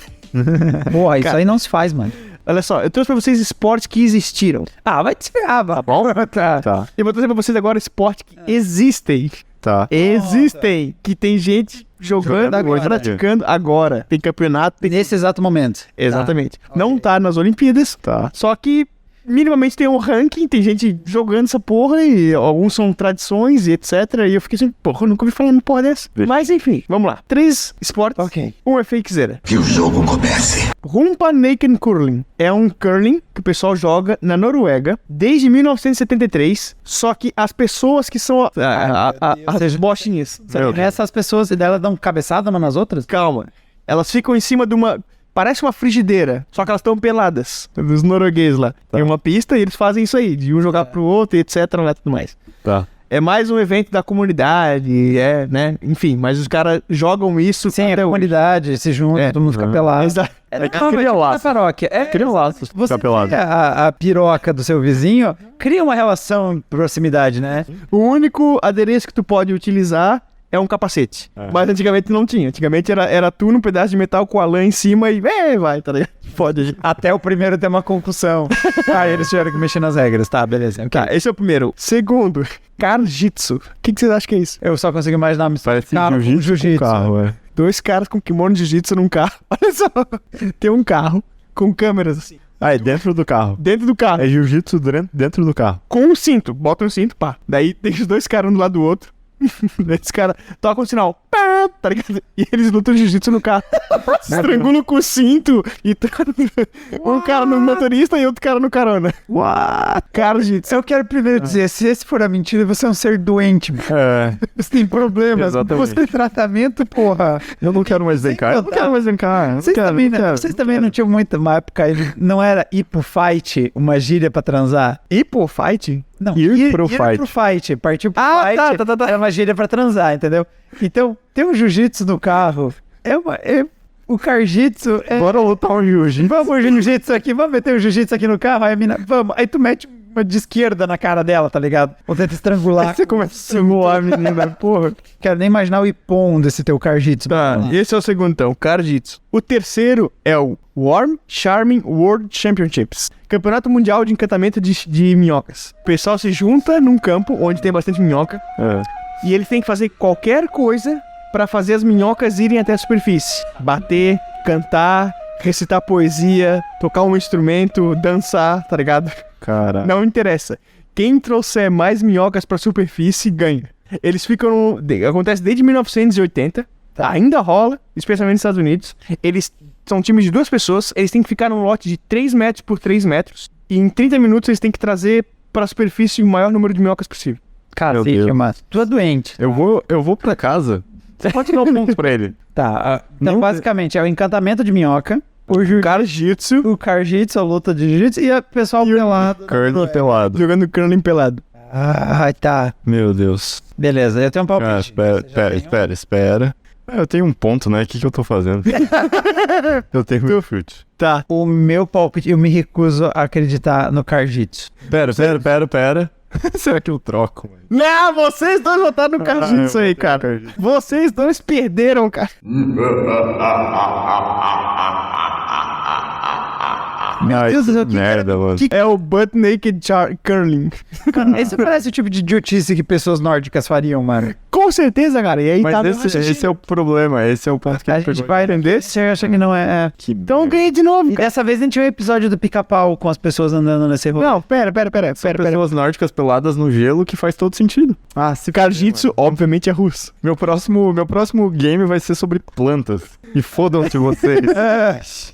Porra, isso aí não se faz, mano. Olha só, eu trouxe pra vocês esportes que existiram. Ah, vai te ferrar, tá bom? Tá. Eu vou trazer pra vocês agora esportes que existem. Tá. Existem. Que tem gente jogando agora. praticando agora. Tem campeonato. Nesse exato momento. Exatamente. Não tá nas Olimpíadas. Tá. Só que minimamente tem um ranking, tem gente jogando essa porra e alguns são tradições e etc. E eu fiquei assim, porra, eu nunca ouvi falar numa porra dessa. Mas enfim, vamos lá. 3 esportes. Ok. Um é fakezeira. Que o jogo comece. Rumpa Naked Curling. É um curling que o pessoal joga na Noruega desde 1973. Só que as pessoas que são as bochinhas. Essas pessoas, e delas dão cabeçada umas nas outras? Calma. Elas ficam em cima de uma... Parece uma frigideira, só que elas estão peladas. Dos noruegueses lá. Tem uma pista e eles fazem isso aí, de um jogar pro outro e etc, e tudo mais. Tá. É mais um evento da comunidade, né? Enfim, mas os caras jogam isso Sim, até a comunidade se junta, todo mundo fica pelado. Exato. Cria laços. Paróquia. Cria laços. Você pelado. cria a piroca do seu vizinho, cria uma relação de proximidade, né? O único adereço que tu pode utilizar é um capacete. Mas antigamente não tinha. Antigamente era tu num pedaço de metal com a lã em cima e vai, tá ligado? Pode. Até o primeiro ter uma concussão. Aí eles tiveram que mexer nas regras. Tá, beleza. Okay. Tá, esse é o primeiro. Segundo, Karjitsu. O que vocês acham que é isso? Eu só consigo imaginar Parece carro, jiu-jitsu com carro, 2 caras com kimono de jiu-jitsu num carro. Olha só. Tem um carro com câmeras assim. Ah, é dentro do carro. Dentro do carro. É jiu-jitsu dentro do carro. Com um cinto. Bota um cinto, pá. Daí tem os 2 caras um do lado do outro. Esse cara toca um sinal, pá, tá ligado? E eles lutam jiu-jitsu no carro. Se estrangulam com o cinto e um cara no motorista e outro cara no carona. What? Cara, jiu-jitsu. Eu quero primeiro dizer, se esse for a mentira, você é um ser doente, mano. Você tem problemas. Exatamente. Você tem tratamento, porra. Eu não quero mais brincar. Eu não quero mais brincar. Vocês também não tinham muita uma época aí, não era hipo fight uma gíria pra transar? Hipo fight? Não, Ir pro fight. Partir pro Ah, fight tá. é uma gíria pra transar, entendeu? Então, ter um jiu-jitsu no carro o Carjitsu é... Bora lutar um jiu-jitsu. Vamos jiu-jitsu aqui, vamos meter um jiu-jitsu aqui no carro, aí a mina, vamos. Aí tu mete uma de esquerda na cara dela, tá ligado? Ou tenta estrangular. Você começa a estrangular a menina, porra. Quero nem imaginar o Ippon desse teu Carjitsu. Tá, esse é o segundo então, Carjitsu. O terceiro é o Warm Charming World Championships. Campeonato Mundial de Encantamento de Minhocas. O pessoal se junta num campo onde tem bastante minhoca. E ele tem que fazer qualquer coisa pra fazer as minhocas irem até a superfície. Bater, cantar, recitar poesia, tocar um instrumento, dançar, tá ligado? Cara. Não interessa. Quem trouxer mais minhocas pra superfície, ganha. Eles ficam... Acontece desde 1980. Ainda rola, especialmente nos Estados Unidos. Eles são um time de 2 pessoas. Eles têm que ficar num lote de 3 metros por 3 metros. E em 30 minutos eles têm que trazer pra superfície o maior número de minhocas possível. Cara, mas tu é doente. Eu vou pra casa. Você pode dar um ponto pra ele. Tá, então basicamente é o encantamento de minhoca, o Carjitsu, o Carjitsu, a luta de jiu-jitsu e o pessoal pelado. Curling pelado. jogando curling pelado. Ah, tá. Meu Deus. Beleza, eu tenho um palpite. Espera. Eu tenho um ponto, né? O que eu tô fazendo? Eu tenho meu chute. Tá. O meu palpite, eu me recuso a acreditar no Carjitsu. Pera. Será que eu troco, mano? Não, vocês dois votaram no Carjitsu aí, cara. Vocês dois perderam, cara. Meu Deus do céu, que merda, mano. É o Butt Naked Curling. Esse parece o tipo de idiotice que pessoas nórdicas fariam, mano. Com certeza, cara. E aí Mas tá esse é o problema, esse é o ponto que A gente vai entender. Você acha que não é... Então ganhei de novo, E cara. dessa vez a gente tinha um episódio do Pica-Pau com as pessoas andando nesse rolê. Não, pera. Pessoas nórdicas peladas no gelo que faz todo sentido. Ah, se o Carjitsu, obviamente, é russo. Meu próximo game vai ser sobre plantas. E fodam-se vocês.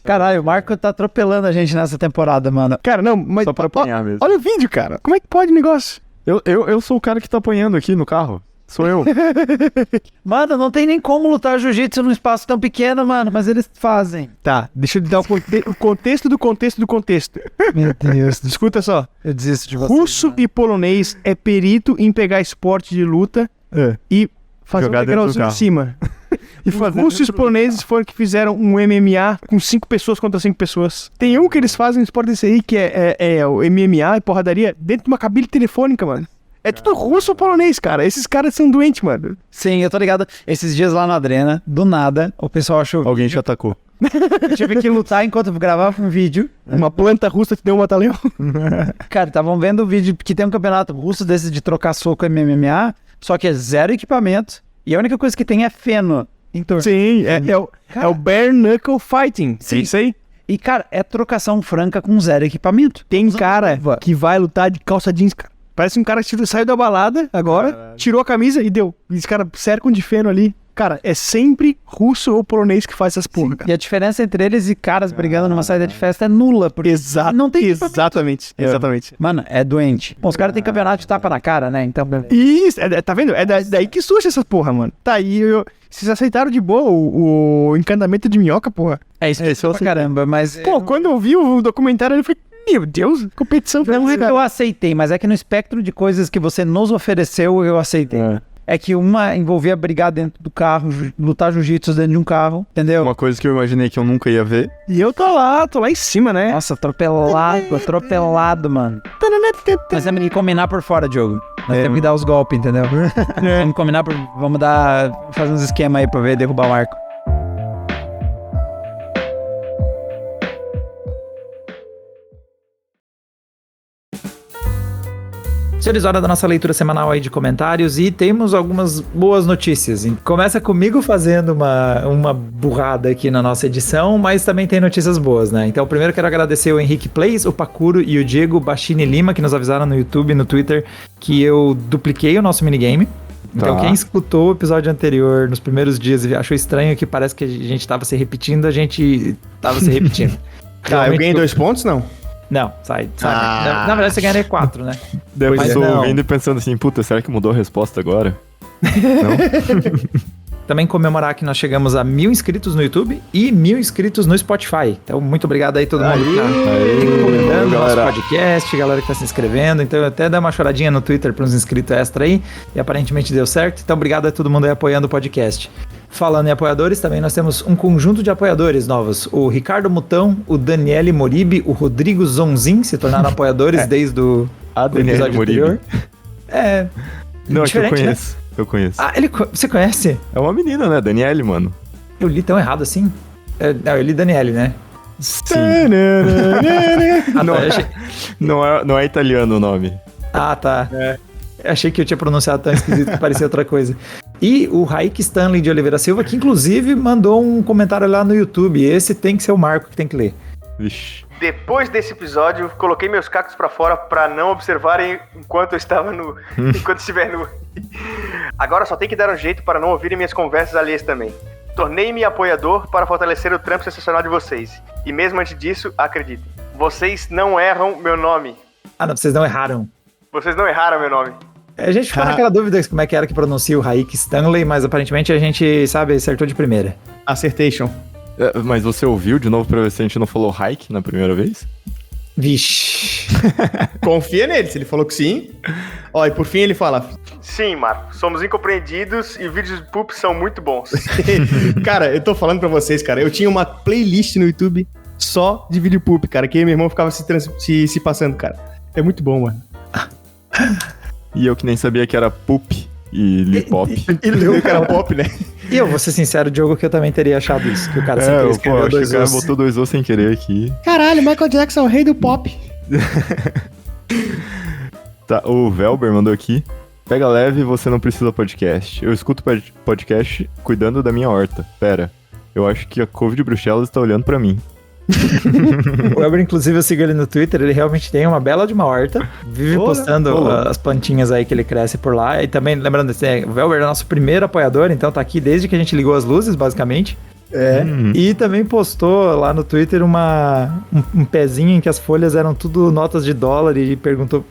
Caralho, o Marco tá atropelando a gente nessa temporada, mano. Cara, não, mas... Só pra apanhar mesmo. Olha o vídeo, cara. Como é que pode o negócio? Eu sou o cara que tá apanhando aqui no carro. Sou eu. Mano, não tem nem como lutar jiu-jitsu num espaço tão pequeno, mano, mas eles fazem. Tá, deixa eu te dar o contexto do contexto. Meu Deus. Escuta só. Eu desisto de você. Russo e polonês é perito em pegar esporte de luta e fazer Jogar um dentro do degrauzinho em carro. cima. E os russos e os poloneses foram que fizeram um MMA com 5 pessoas contra 5 pessoas. Tem um que eles fazem um esporte desse aí que é o MMA e porradaria dentro de uma cabine telefônica, mano. É tudo russo ou polonês, cara. Esses caras são doentes, mano. Sim, eu tô ligado. Esses dias lá na Adrena, do nada, o pessoal achou... Alguém te atacou. Eu tive que lutar enquanto eu gravava um vídeo. Uma planta russa te deu um batalhão. Cara, estavam vendo o vídeo que tem um campeonato russo desse de trocar soco MMA, só que é 0 equipamento. E a única coisa que tem é feno em torno. Sim, é o bare knuckle fighting. Sim. Isso aí. E, cara, é trocação franca com 0 equipamento. Tem cara que vai lutar de calça jeans, cara. Parece um cara que saiu da balada agora, tirou a camisa e deu. E os caras cercam de feno ali. Cara, é sempre russo ou polonês que faz essas porra, cara. E a diferença entre eles e caras brigando numa saída de festa é nula. Porque não tem equipamento. Exatamente. Mano, é doente. Bom, os caras têm campeonato de tapa na cara, né? Então, beleza. Isso, tá vendo? É daí que surge essa porra, mano. Tá aí, vocês aceitaram de boa o encantamento de minhoca, porra. É isso pra caramba, mas... Pô, quando eu vi o documentário, eu falei, meu Deus, competição. Não é que eu aceitei, mas é que no espectro de coisas que você nos ofereceu, eu aceitei. É que uma envolvia brigar dentro do carro, lutar jiu-jitsu dentro de um carro, entendeu? Uma coisa que eu imaginei que eu nunca ia ver. E eu tô lá em cima, né? Nossa, atropelado, mano. Nós temos que combinar por fora, Diogo. Nós temos que dar os golpes, entendeu? Vamos combinar vamos fazer uns esquemas aí pra ver derrubar o arco. Senhores, hora da nossa leitura semanal aí de comentários e temos algumas boas notícias. Começa comigo fazendo uma burrada aqui na nossa edição, mas também tem notícias boas, né? Então, primeiro quero agradecer o Henrique Plays, o Pacuro e o Diego Bachini Lima, que nos avisaram no YouTube e no Twitter que eu dupliquei o nosso minigame. Então, quem escutou o episódio anterior nos primeiros dias e achou estranho que parece que a gente tava se repetindo, a gente tava se repetindo. Tá, eu ganhei 2 pontos, não? Não, sai. Na verdade, você ganharia 4, né? Depois Mas eu tô não. ouvindo e pensando assim, puta, será que mudou a resposta agora? Não? também comemorar que nós chegamos a 1.000 inscritos no YouTube e 1.000 inscritos no Spotify. Então, muito obrigado aí todo mundo que tá recomendando o nosso podcast, galera que tá se inscrevendo. Então, eu até dei uma choradinha no Twitter para uns inscritos extra aí e aparentemente deu certo. Então, obrigado a todo mundo aí apoiando o podcast. Falando em apoiadores, também nós temos um conjunto de apoiadores novos. O Ricardo Mutão, o Daniele Moribe, o Rodrigo Zonzin se tornaram apoiadores desde o episódio anterior. Não, é que eu conheço. Né? Eu conheço. Você conhece? É uma menina, né? Daniele, mano. Eu li tão errado assim? Eu li Daniele, né? Sim. Não é italiano o nome. Ah, tá. Eu achei que eu tinha pronunciado tão esquisito que parecia outra coisa. E o Raik Stanley de Oliveira Silva, que inclusive mandou um comentário lá no YouTube. Esse tem que ser o Marco que tem que ler. Vixe. Depois desse episódio, coloquei meus cactos pra fora pra não observarem enquanto eu estava enquanto estiver nu. Agora só tem que dar um jeito para não ouvirem minhas conversas alheias também. Tornei-me apoiador para fortalecer o trampo sensacional de vocês. E mesmo antes disso, acreditem, vocês não erram meu nome. Ah, não, vocês não erraram. Vocês não erraram meu nome. A gente ficou naquela dúvida como é que era que pronuncia o Raik Stanley, mas aparentemente a gente, sabe, acertou de primeira. Acertation. Mas você ouviu de novo pra ver se a gente não falou hike na primeira vez? Vixe. Confia nele, se ele falou que sim. Ó, e por fim ele fala... Sim, Marco, somos incompreendidos e vídeos de poop são muito bons. Cara, eu tô falando pra vocês, cara, eu tinha uma playlist no YouTube só de vídeo poop, cara, que meu irmão ficava se passando, cara. É muito bom, mano. E eu que nem sabia que era poop e lipop. Ele leu que era pop, né? E eu vou ser sincero, Diogo, que eu também teria achado isso. Que o cara sempre escreveu acho dois que o cara ossos. botou 2 ossos sem querer aqui. Caralho, Michael Jackson é o rei do pop. Tá, o Velber mandou aqui. Pega leve, você não precisa podcast. Eu escuto podcast cuidando da minha horta. Pera, eu acho que a couve de Bruxelas está olhando pra mim. O Elber, inclusive, eu sigo ele no Twitter, ele realmente tem uma bela de uma horta, vive postando as plantinhas aí que ele cresce por lá, e também, lembrando, o Elber é nosso primeiro apoiador, então tá aqui desde que a gente ligou as luzes, basicamente. E também postou lá no Twitter um pezinho em que as folhas eram tudo notas de dólar e perguntou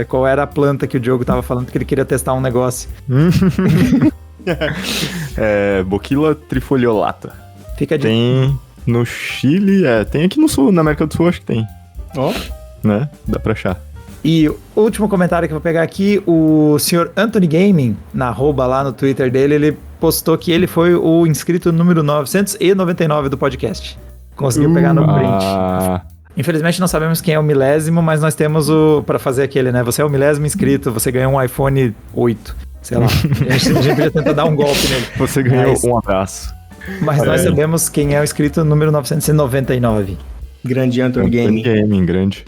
qual era a planta que o Diogo tava falando que ele queria testar um negócio. Boquila trifoliolata. Fica de... Tem no Chile, tem aqui no sul, na América do Sul acho que tem. Ó. Né? Dá pra achar. E o último comentário que eu vou pegar aqui, o senhor Anthony Gaming, na arroba lá no Twitter dele, ele postou que ele foi o inscrito número 999 do podcast. Conseguiu pegar no print. Infelizmente não sabemos quem é o milésimo, mas nós temos pra fazer aquele, né? Você é o milésimo inscrito, você ganhou um iPhone 8, sei lá. A gente podia tentar dar um golpe nele. Você ganhou um abraço. Mas nós sabemos quem é o inscrito número 999. Grande Anthony Gaming. Grande.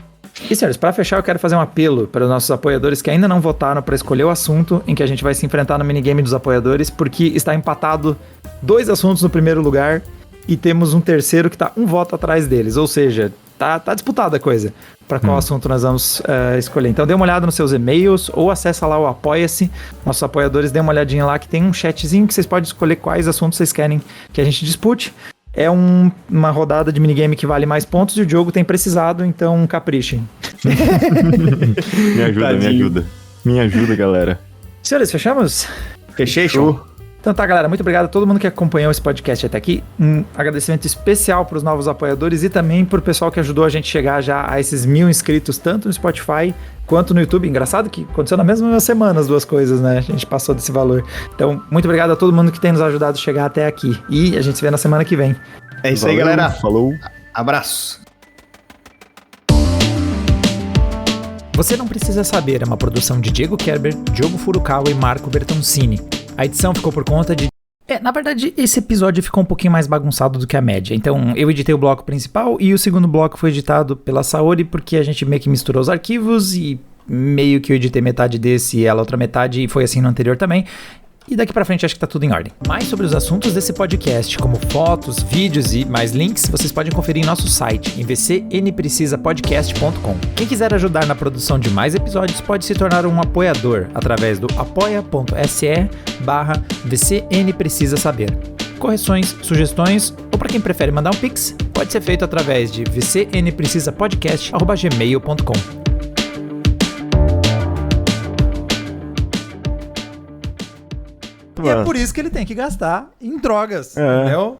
E, senhores, para fechar, eu quero fazer um apelo para os nossos apoiadores que ainda não votaram para escolher o assunto em que a gente vai se enfrentar no minigame dos apoiadores, porque está empatado 2 assuntos no primeiro lugar e temos um terceiro que está um voto atrás deles. Ou seja, tá disputada a coisa para qual assunto nós vamos escolher. Então dê uma olhada nos seus e-mails ou acessa lá o Apoia-se. Nossos apoiadores, dê uma olhadinha lá que tem um chatzinho que vocês podem escolher quais assuntos vocês querem que a gente dispute. É uma rodada de minigame que vale mais pontos e o Diogo tem precisado, então caprichem. Me ajuda, galera. Senhores, fechamos? Fechei, show. Então tá, galera, muito obrigado a todo mundo que acompanhou esse podcast até aqui. Um agradecimento especial para os novos apoiadores e também para o pessoal que ajudou a gente chegar já a esses 1000 inscritos, tanto no Spotify quanto no YouTube. Engraçado que aconteceu na mesma semana as duas coisas, né? A gente passou desse valor. Então, muito obrigado a todo mundo que tem nos ajudado a chegar até aqui. E a gente se vê na semana que vem. É isso aí, galera. Falou. Abraço. Você Não Precisa Saber é uma produção de Diego Kerber, Diogo Furukawa e Marco Bertoncini. A edição ficou por conta de... na verdade, esse episódio ficou um pouquinho mais bagunçado do que a média. Então, eu editei o bloco principal e o segundo bloco foi editado pela Saori, porque a gente meio que misturou os arquivos e meio que eu editei metade desse e ela outra metade, e foi assim no anterior também. E daqui pra frente acho que tá tudo em ordem. Mais sobre os assuntos desse podcast, como fotos, vídeos e mais links, vocês podem conferir em nosso site, em vcnprecisapodcast.com. Quem quiser ajudar na produção de mais episódios pode se tornar um apoiador através do apoia.se/vcnprecisasaber. Correções, sugestões ou para quem prefere mandar um pix, pode ser feito através de vcnprecisapodcast@gmail.com. E é por isso que ele tem que gastar em drogas, entendeu?